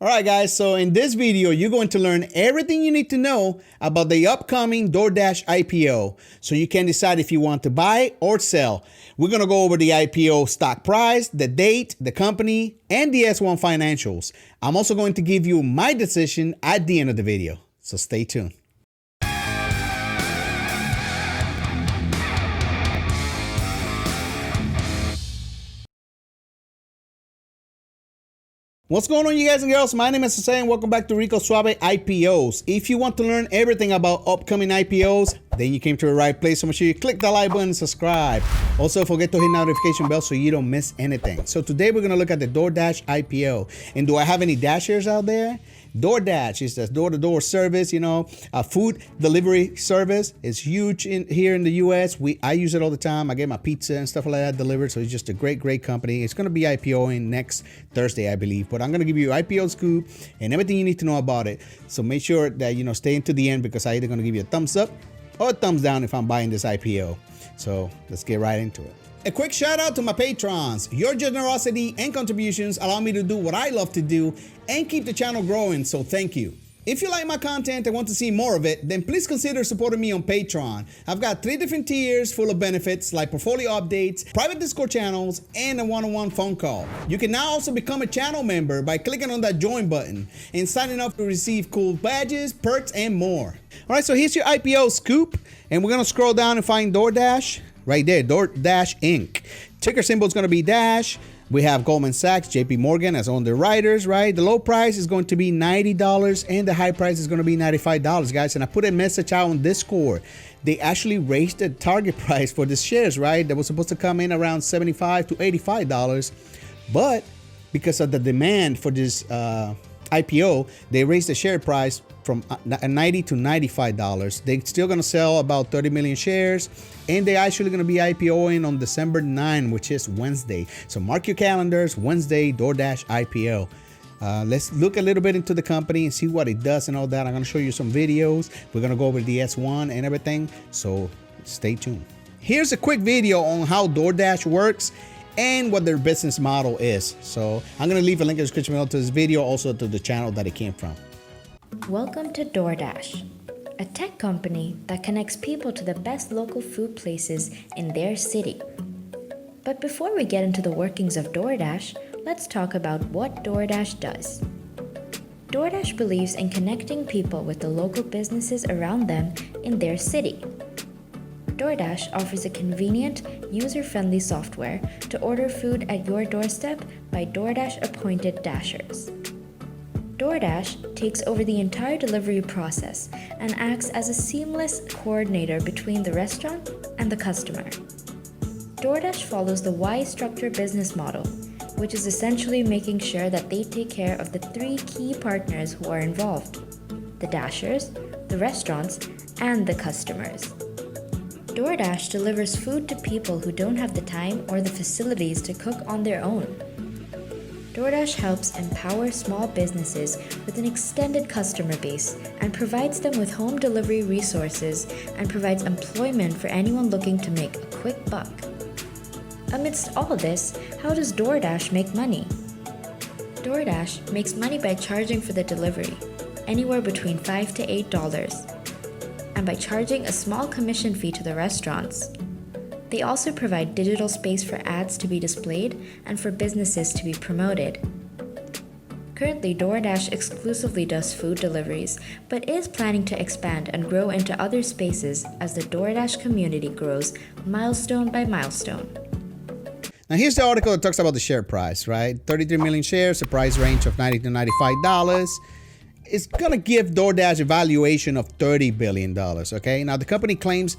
All right, guys, so in this video, you're going to learn everything you need to know about the upcoming DoorDash IPO so you can decide if you want to buy or sell. We're going to go over the IPO stock price, the date, the company, and the S1 financials. I'm also going to give you my decision at the end of the video, so stay tuned. What's going on, you guys and girls? My name is Jose and welcome back to Rico Suave IPOs. If you want to learn everything about upcoming IPOs, then you came to the right place. So make sure you click the like button and subscribe. Also, forget to hit notification bell so you don't miss anything. So today we're going to look at the DoorDash IPO. And do I have any Dashers out there? DoorDash is the door-to-door service, food delivery service. It's huge here in the US. I use it all the time. I get my pizza and stuff like that delivered. So it's just a great company. It's going to be IPOing next Thursday, I believe. But I'm going to give you IPO scoop and everything you need to know about it. So make sure that, stay into the end because I'm either going to give you a thumbs up or a thumbs down if I'm buying this IPO. So let's get right into it. A quick shout out to my patrons. Your generosity and contributions allow me to do what I love to do and keep the channel growing, so thank you. If you like my content and want to see more of it, then please consider supporting me on Patreon. I've got 3 different tiers full of benefits like portfolio updates, private Discord channels, and a one-on-one phone call. You can now also become a channel member by clicking on that join button and signing up to receive cool badges, perks, and more. All right, so here's your IPO scoop, and we're gonna scroll down and find DoorDash. Right there, DoorDash Inc. Ticker symbol is going to be Dash. We have Goldman Sachs, JP Morgan as underwriters, right? The low price is going to be $90 and the high price is going to be $95, guys. And I put a message out on Discord. They actually raised the target price for the shares, right? That was supposed to come in around $75 to $85. But because of the demand for this IPO, they raised the share price from $90 to $95. They're still going to sell about 30 million shares, and they're actually going to be IPOing on December 9, which is Wednesday. So mark your calendars, Wednesday, DoorDash IPO. Let's look a little bit into the company and see what it does and all that. I'm going to show you some videos. We're going to go over the S1 and everything, so stay tuned. Here's a quick video on how DoorDash works and what their business model is. So I'm going to leave a link in the description below to this video, also to the channel that it came from. Welcome to DoorDash, a tech company that connects people to the best local food places in their city. But before we get into the workings of DoorDash, let's talk about what DoorDash does. DoorDash believes in connecting people with the local businesses around them in their city. DoorDash offers a convenient, user-friendly software to order food at your doorstep by DoorDash-appointed Dashers. DoorDash takes over the entire delivery process and acts as a seamless coordinator between the restaurant and the customer. DoorDash follows the Y-structure business model, which is essentially making sure that they take care of the 3 key partners who are involved: the Dashers, the restaurants, and the customers. DoorDash delivers food to people who don't have the time or the facilities to cook on their own. DoorDash helps empower small businesses with an extended customer base and provides them with home delivery resources and provides employment for anyone looking to make a quick buck. Amidst all this, how does DoorDash make money? DoorDash makes money by charging for the delivery, anywhere between $5 to $8, and by charging a small commission fee to the restaurants. They also provide digital space for ads to be displayed and for businesses to be promoted. Currently, DoorDash exclusively does food deliveries, but is planning to expand and grow into other spaces as the DoorDash community grows milestone by milestone. Now here's the article that talks about the share price, right? 33 million shares, a price range of $90 to $95. It's going to give DoorDash a valuation of $30 billion, okay? Now the company claims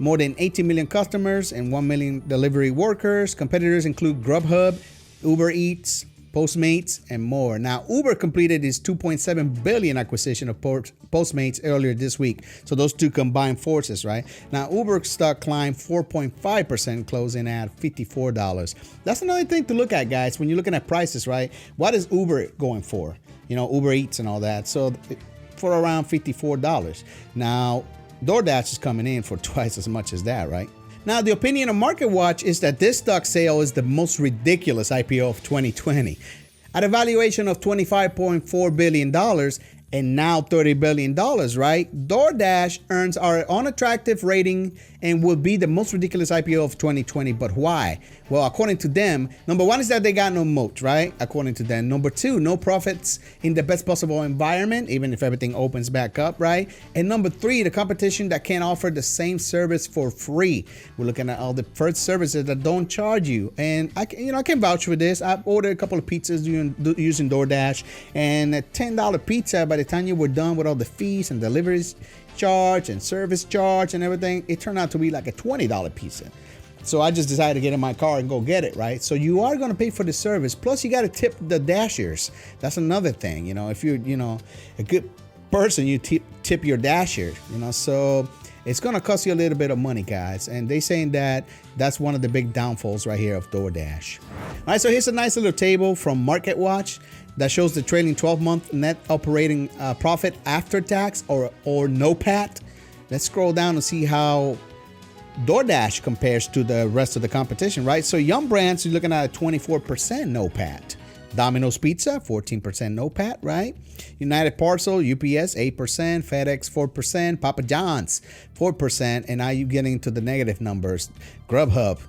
more than 18 million customers and 1 million delivery workers. Competitors include Grubhub, Uber Eats, Postmates, and more. Now, Uber completed its $2.7 billion acquisition of Postmates earlier this week. So those two combined forces, right? Now, Uber stock climbed 4.5%, closing at $54. That's another thing to look at, guys, when you're looking at prices, right? What is Uber going for? Uber Eats and all that. So for around $54. Now, DoorDash is coming in for twice as much as that, right? Now, the opinion of MarketWatch is that this stock sale is the most ridiculous IPO of 2020. at a valuation of $25.4 billion and now $30 billion, right? DoorDash earns our unattractive rating and will be the most ridiculous IPO of 2020. But why? Well, according to them, number one is that they got no moat, right? According to them. Number two, no profits in the best possible environment, even if everything opens back up, right? And number three, the competition that can't offer the same service for free. We're looking at all the first services that don't charge you. And I can vouch for this. I've ordered a couple of pizzas using DoorDash, and a $10 pizza, by the time you were done with all the fees and deliveries charge and service charge and everything, it turned out to be like a $20 pizza. So I just decided to get in my car and go get it, right? So you are going to pay for the service. Plus you got to tip the dashers. That's another thing. If you're, a good person, you tip your dasher, so it's going to cost you a little bit of money, guys. And they saying that that's one of the big downfalls right here of DoorDash. All right, so here's a nice little table from MarketWatch that shows the trailing 12-month net operating profit after tax or NOPAT. Let's scroll down and see how DoorDash compares to the rest of the competition, right? So Yum Brands, you're looking at a 24% NOPAT. Domino's Pizza, 14% NOPAT, right? United Parcel, UPS, 8%, FedEx, 4%, Papa John's, 4%, and now you're getting to the negative numbers. Grubhub,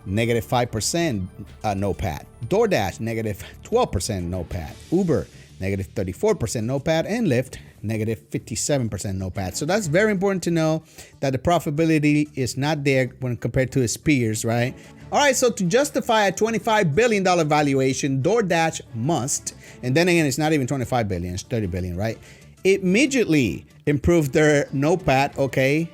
negative 5% NOPAT. DoorDash, negative 12% NOPAT. Uber, negative 34% NOPAT. And Lyft, negative 57% NOPAT. So that's very important to know that the profitability is not there when compared to its peers, right? All right, so to justify a $25 billion valuation, DoorDash must, and then again, it's not even $25 billion, it's $30 billion, right? Immediately improve their NOPAT, okay,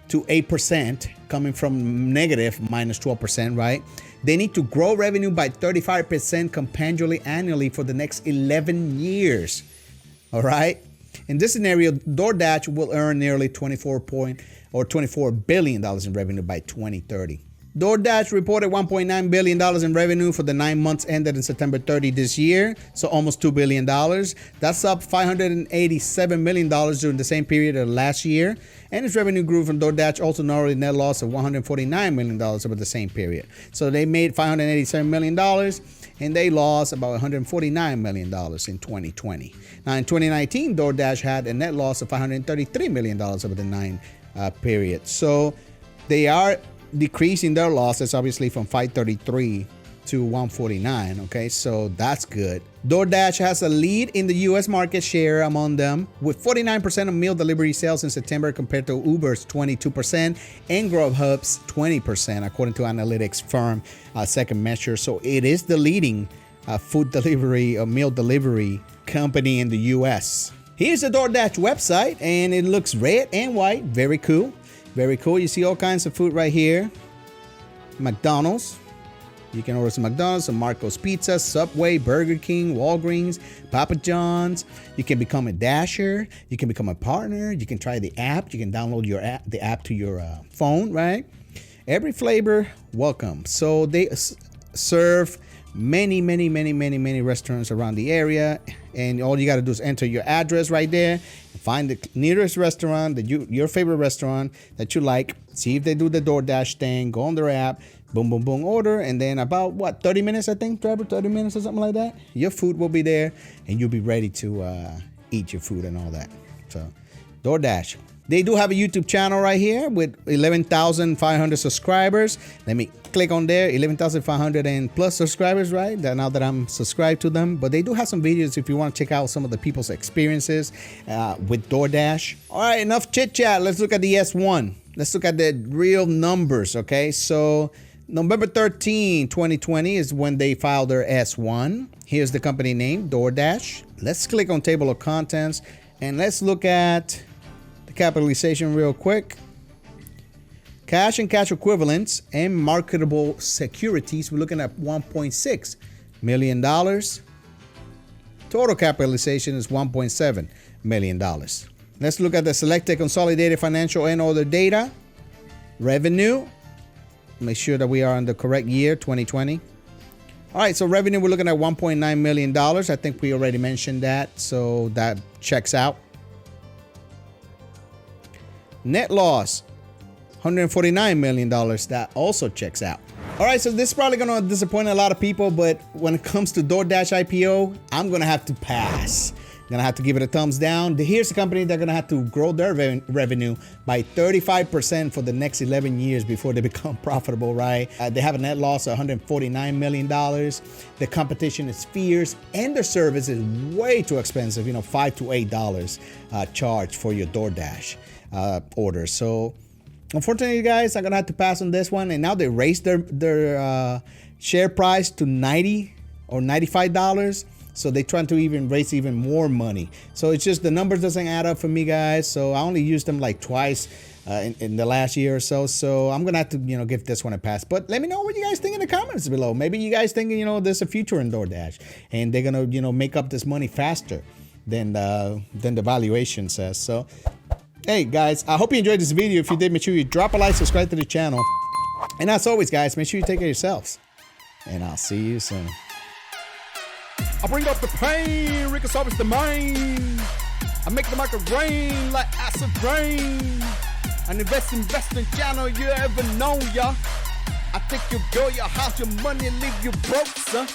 to 8%, coming from negative minus 12%, right? They need to grow revenue by 35% compoundally annually for the next 11 years, all right? In this scenario, DoorDash will earn nearly $24 billion in revenue by 2030. DoorDash reported $1.9 billion in revenue for the 9 months ended in September 30 this year, so almost $2 billion. That's up $587 million during the same period of last year. And its revenue grew from DoorDash also narrowed a net loss of $149 million over the same period. So they made $587 million and they lost about $149 million in 2020. Now in 2019, DoorDash had a net loss of $533 million over the 9 period. So they are decreasing their losses obviously from 533 to 149. Okay, so that's good. DoorDash has a lead in the US market share among them with 49% of meal delivery sales in September compared to Uber's 22% and Grubhub's 20% according to analytics firm second measure. So it is the leading food delivery or meal delivery company in the US. Here's the DoorDash website and it looks red and white. Very cool. Very cool. You see all kinds of food right here. McDonald's. You can order some McDonald's, some Marco's Pizza, Subway, Burger King, Walgreens, Papa John's. You can become a dasher. You can become a partner. You can try the app. You can download the app to your phone, right? Every flavor, welcome. So they serve many restaurants around the area. And all you got to do is enter your address right there. Find the nearest restaurant, your favorite restaurant that you like. See if they do the DoorDash thing. Go on their app. Boom, boom, boom, order. And then about, 30 minutes, I think, Trevor? 30 minutes or something like that? Your food will be there. And you'll be ready to eat your food and all that. So, DoorDash. They do have a YouTube channel right here with 11,500 subscribers. Let me click on there. 11,500 and plus subscribers, right? Now that I'm subscribed to them. But they do have some videos if you want to check out some of the people's experiences with DoorDash. All right, enough chit chat. Let's look at the S1. Let's look at the real numbers, okay? So November 13, 2020 is when they filed their S1. Here's the company name, DoorDash. Let's click on table of contents and let's look at capitalization real quick. Cash and cash equivalents and marketable securities, we're looking at $1.6 million. Total capitalization is $1.7 million. Let's look at the selected consolidated financial and other data. Revenue, make sure that we are in the correct year, 2020. All right, so revenue, we're looking at $1.9 million. I think we already mentioned that, so that checks out. Net loss, $149 million. That also checks out. All right, so this is probably gonna disappoint a lot of people, but when it comes to DoorDash IPO, I'm gonna have to pass. I'm gonna have to give it a thumbs down. Here's a company that's gonna have to grow their revenue by 35% for the next 11 years before they become profitable, right? They have a net loss of $149 million. The competition is fierce, and their service is way too expensive, $5 to $8 charge for your DoorDash orders. So unfortunately, guys, I'm gonna have to pass on this one. And now they raised their share price to $90 or $95. So they trying to even raise even more money. So it's just the numbers doesn't add up for me, guys. So I only used them like twice in the last year or so. So I'm gonna have to give this one a pass. But let me know what you guys think in the comments below. Maybe you guys think there's a future in DoorDash and they're gonna make up this money faster than the valuation says. So hey guys, I hope you enjoyed this video. If you did, make sure you drop a like, subscribe to the channel, and as always, guys, make sure you take care of yourselves. And I'll see you soon. I bring up the pain, Rico Suabe's the main. I make the market rain like acid rain. An investing channel you ever know, ya. I think you build your house, your money, leave you broke, son.